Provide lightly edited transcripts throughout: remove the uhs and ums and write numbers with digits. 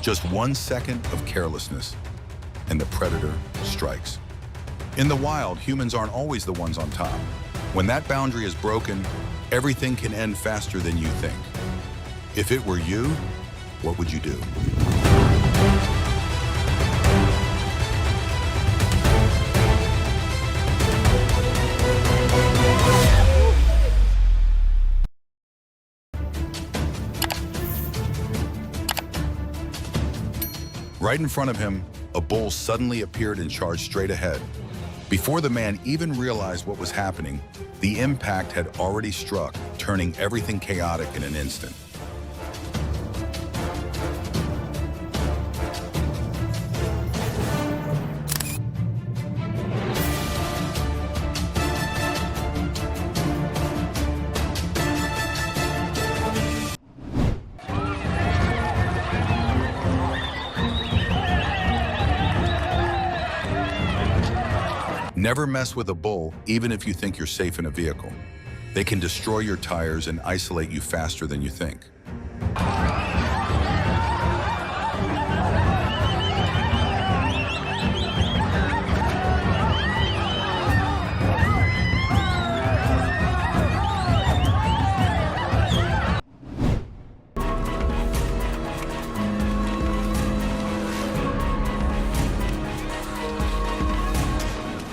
Just 1 second of carelessness, and the predator strikes. In the wild, humans aren't always the ones on top. When that boundary is broken, everything can end faster than you think. If it were you, what would you do? Right in front of him, a bull suddenly appeared and charged straight ahead. Before the man even realized what was happening, the impact had already struck, turning everything chaotic in an instant. Never mess with a bull, even if you think you're safe in a vehicle. They can destroy your tires and isolate you faster than you think.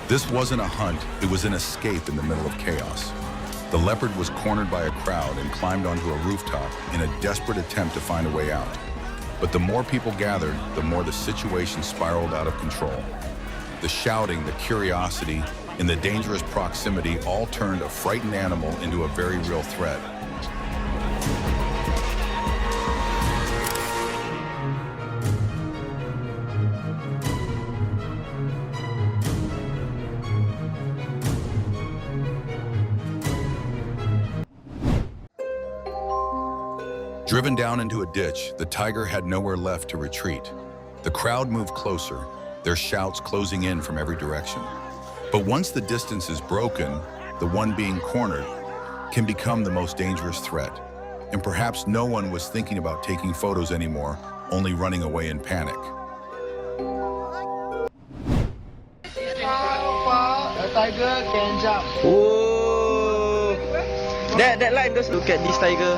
This wasn't a hunt, it was an escape in the middle of chaos. The leopard was cornered by a crowd and climbed onto a rooftop in a desperate attempt to find a way out. But the more people gathered, the more the situation spiraled out of control. The shouting, the curiosity, and the dangerous proximity all turned a frightened animal into a very real threat. Driven down into a ditch, the tiger had nowhere left to retreat. The crowd moved closer, their shouts closing in from every direction. But once the distance is broken, the one being cornered can become the most dangerous threat. And perhaps no one was thinking about taking photos anymore, only running away in panic. A tiger can jump. Oh, that line goes. Look at this tiger.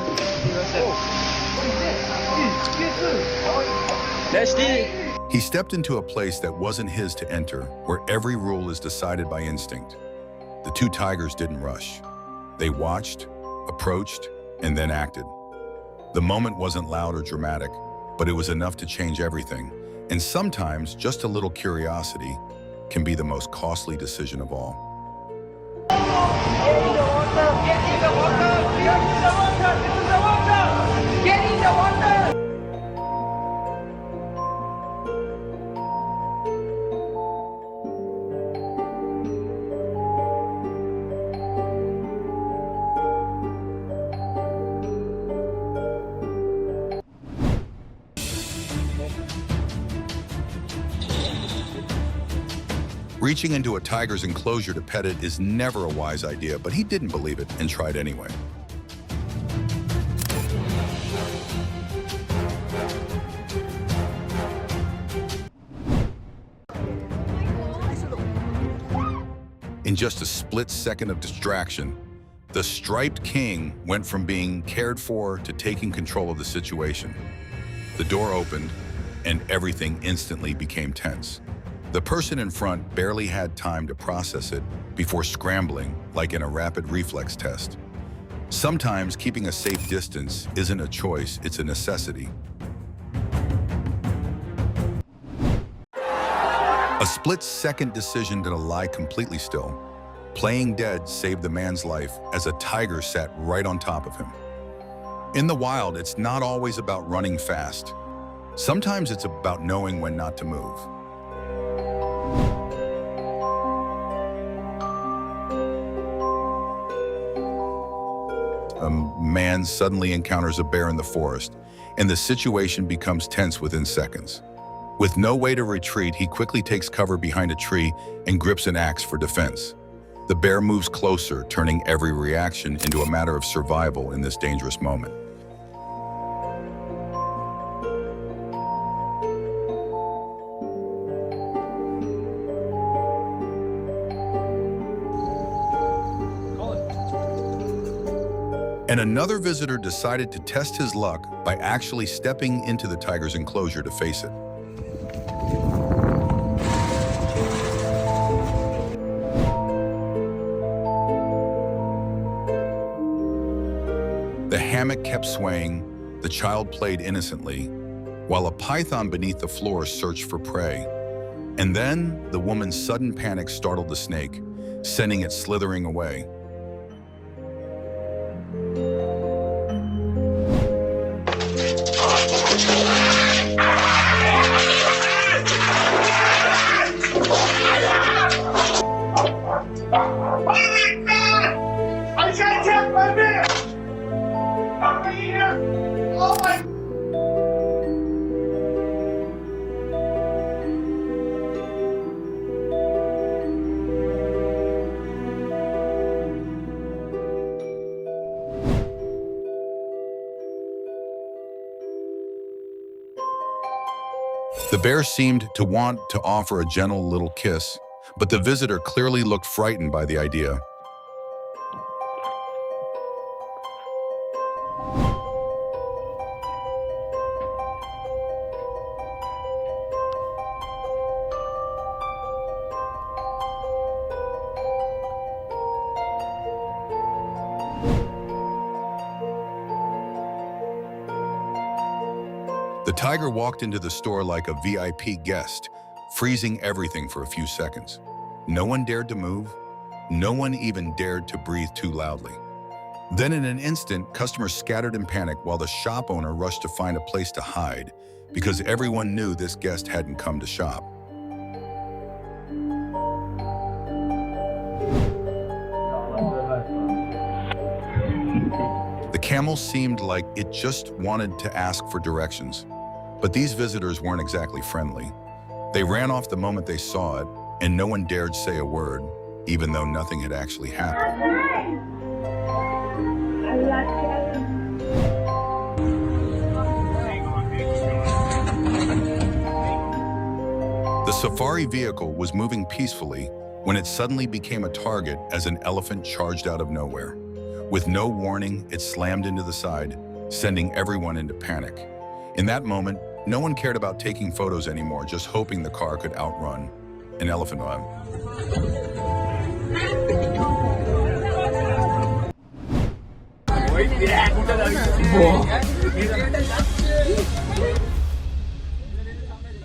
That's the. He stepped into a place that wasn't his to enter, where every rule is decided by instinct. The two tigers didn't rush. They watched, approached, and then acted. The moment wasn't loud or dramatic, but it was enough to change everything. And sometimes just a little curiosity can be the most costly decision of all. Get in the water! Get in the water! Get in the water! Get in the water! Get in the water! Reaching into a tiger's enclosure to pet it is never a wise idea, but he didn't believe it and tried anyway. In just a split second of distraction, the striped king went from being cared for to taking control of the situation. The door opened, and everything instantly became tense. The person in front barely had time to process it before scrambling, like in a rapid reflex test. Sometimes keeping a safe distance isn't a choice, it's a necessity. A split-second decision to lie completely still. Playing dead saved the man's life as a tiger sat right on top of him. In the wild, it's not always about running fast. Sometimes it's about knowing when not to move. A man suddenly encounters a bear in the forest, and the situation becomes tense within seconds. With no way to retreat, he quickly takes cover behind a tree and grips an axe for defense. The bear moves closer, turning every reaction into a matter of survival in this dangerous moment. And another visitor decided to test his luck by actually stepping into the tiger's enclosure to face it. The hammock kept swaying, the child played innocently, while a python beneath the floor searched for prey. And then the woman's sudden panic startled the snake, sending it slithering away. I can't take my man! I'm right here! Oh my... The bear seemed to want to offer a gentle little kiss, but the visitor clearly looked frightened by the idea. The tiger walked into the store like a VIP guest, freezing everything for a few seconds. No one dared to move. No one even dared to breathe too loudly. Then in an instant, customers scattered in panic while the shop owner rushed to find a place to hide because everyone knew this guest hadn't come to shop. The camel seemed like it just wanted to ask for directions. But these visitors weren't exactly friendly. They ran off the moment they saw it, and no one dared say a word, even though nothing had actually happened. The safari vehicle was moving peacefully when it suddenly became a target as an elephant charged out of nowhere. With no warning, it slammed into the side, sending everyone into panic. In that moment, no one cared about taking photos anymore, just hoping the car could outrun an elephant.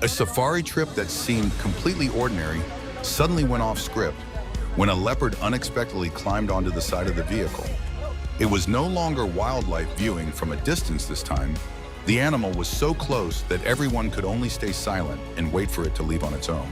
A safari trip that seemed completely ordinary suddenly went off script when a leopard unexpectedly climbed onto the side of the vehicle. It was no longer wildlife viewing from a distance this time. The animal was so close that everyone could only stay silent and wait for it to leave on its own.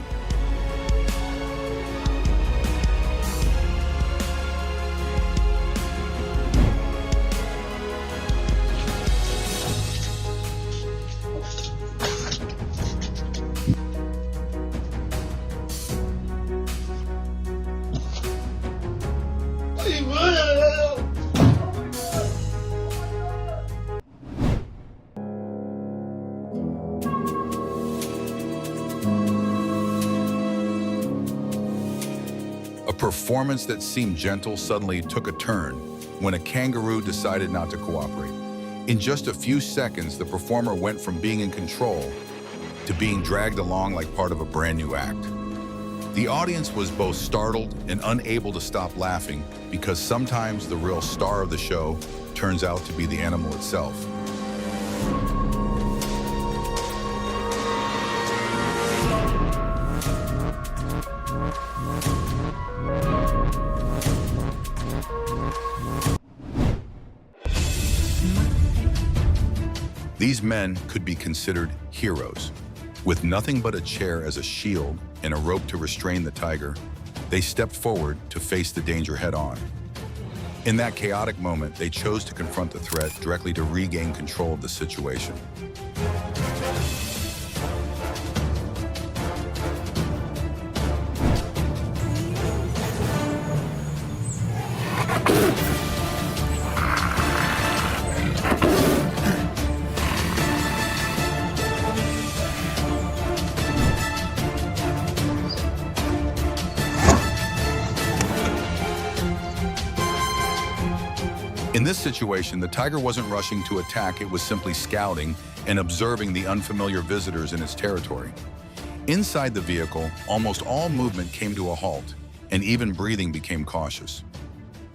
A performance that seemed gentle suddenly took a turn when a kangaroo decided not to cooperate. In just a few seconds, the performer went from being in control to being dragged along like part of a brand new act. The audience was both startled and unable to stop laughing because sometimes the real star of the show turns out to be the animal itself. These men could be considered heroes. With nothing but a chair as a shield and a rope to restrain the tiger, they stepped forward to face the danger head-on. In that chaotic moment, they chose to confront the threat directly to regain control of the situation. In this situation, the tiger wasn't rushing to attack, it was simply scouting and observing the unfamiliar visitors in its territory. Inside the vehicle, almost all movement came to a halt, and even breathing became cautious.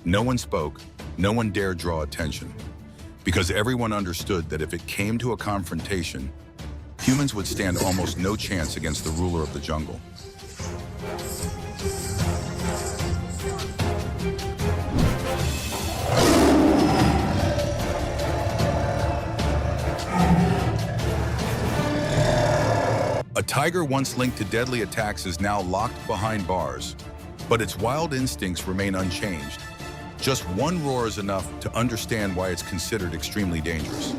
No one spoke, no one dared draw attention, because everyone understood that if it came to a confrontation, humans would stand almost no chance against the ruler of the jungle. A tiger once linked to deadly attacks is now locked behind bars, but its wild instincts remain unchanged. Just one roar is enough to understand why it's considered extremely dangerous.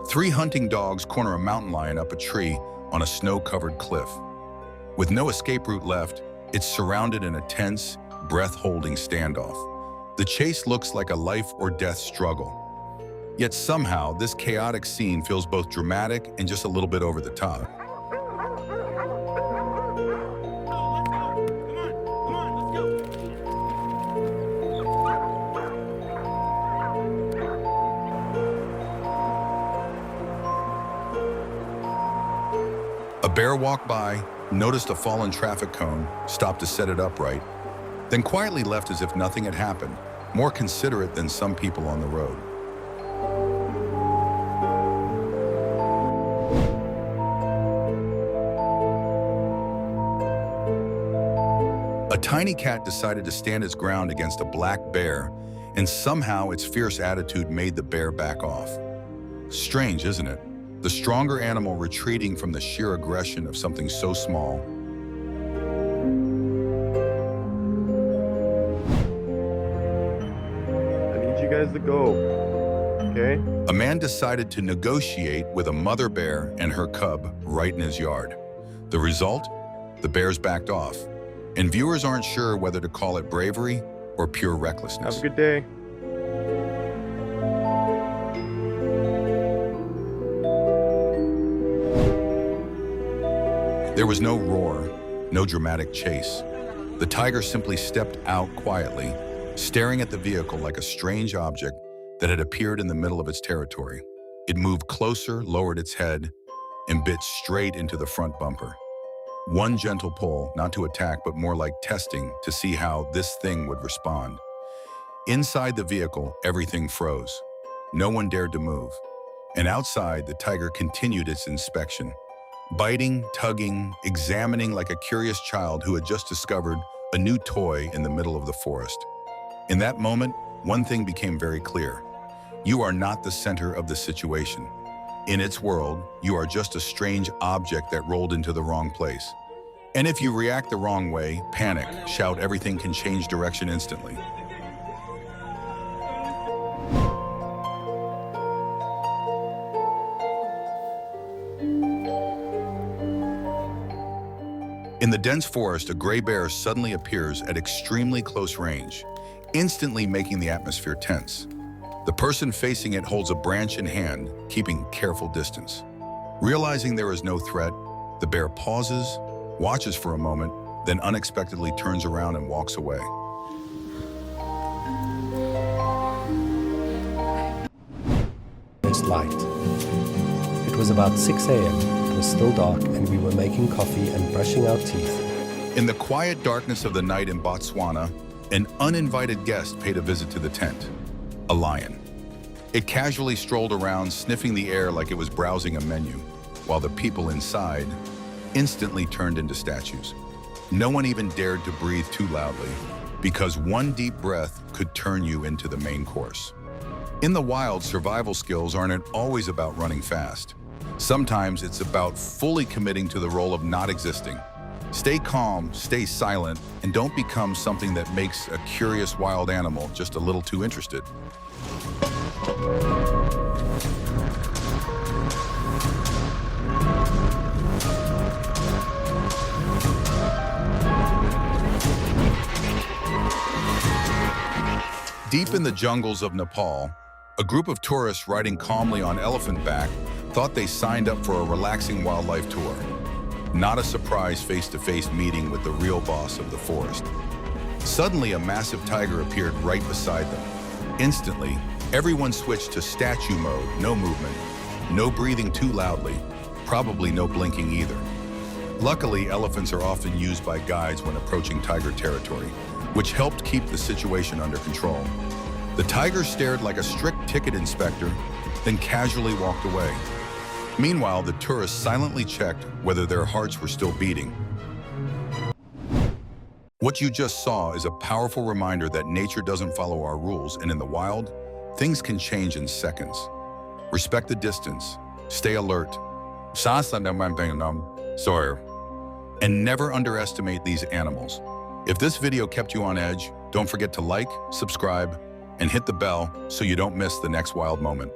Three hunting dogs corner a mountain lion up a tree on a snow-covered cliff. With no escape route left, it's surrounded in a tense, breath-holding standoff. The chase looks like a life-or-death struggle. Yet somehow, this chaotic scene feels both dramatic and just a little bit over the top. A bear walked by, noticed a fallen traffic cone, stopped to set it upright, then quietly left as if nothing had happened, more considerate than some people on the road. A tiny cat decided to stand its ground against a black bear, and somehow its fierce attitude made the bear back off. Strange, isn't it? The stronger animal retreating from the sheer aggression of something so small. I need you guys to go, okay? A man decided to negotiate with a mother bear and her cub right in his yard. The result? The bears backed off. And viewers aren't sure whether to call it bravery or pure recklessness. Have a good day. There was no roar, no dramatic chase. The tiger simply stepped out quietly, staring at the vehicle like a strange object that had appeared in the middle of its territory. It moved closer, lowered its head, and bit straight into the front bumper. One gentle pull, not to attack, but more like testing to see how this thing would respond. Inside the vehicle, everything froze. No one dared to move. And outside, the tiger continued its inspection. Biting, tugging, examining like a curious child who had just discovered a new toy in the middle of the forest. In that moment, one thing became very clear. You are not the center of the situation. In its world, you are just a strange object that rolled into the wrong place. And if you react the wrong way, panic, shout, everything can change direction instantly. In the dense forest, a gray bear suddenly appears at extremely close range, instantly making the atmosphere tense. The person facing it holds a branch in hand, keeping careful distance. Realizing there is no threat, the bear pauses, watches for a moment, then unexpectedly turns around and walks away. First light. It was about 6 a.m. It was still dark and we were making coffee and brushing our teeth. In the quiet darkness of the night in Botswana, an uninvited guest paid a visit to the tent, a lion. It casually strolled around, sniffing the air like it was browsing a menu, while the people inside instantly turned into statues. No one even dared to breathe too loudly, because one deep breath could turn you into the main course. In the wild, survival skills aren't always about running fast. Sometimes it's about fully committing to the role of not existing. Stay calm, stay silent, and don't become something that makes a curious wild animal just a little too interested. Deep in the jungles of Nepal, a group of tourists riding calmly on elephant back thought they signed up for a relaxing wildlife tour. Not a surprise face-to-face meeting with the real boss of the forest. Suddenly, a massive tiger appeared right beside them. Instantly, everyone switched to statue mode, no movement, no breathing too loudly, probably no blinking either. Luckily, elephants are often used by guides when approaching tiger territory, which helped keep the situation under control. The tiger stared like a strict ticket inspector, then casually walked away. Meanwhile, the tourists silently checked whether their hearts were still beating. What you just saw is a powerful reminder that nature doesn't follow our rules, and in the wild, things can change in seconds. Respect the distance, stay alert, and never underestimate these animals. If this video kept you on edge, don't forget to like, subscribe, and hit the bell so you don't miss the next wild moment.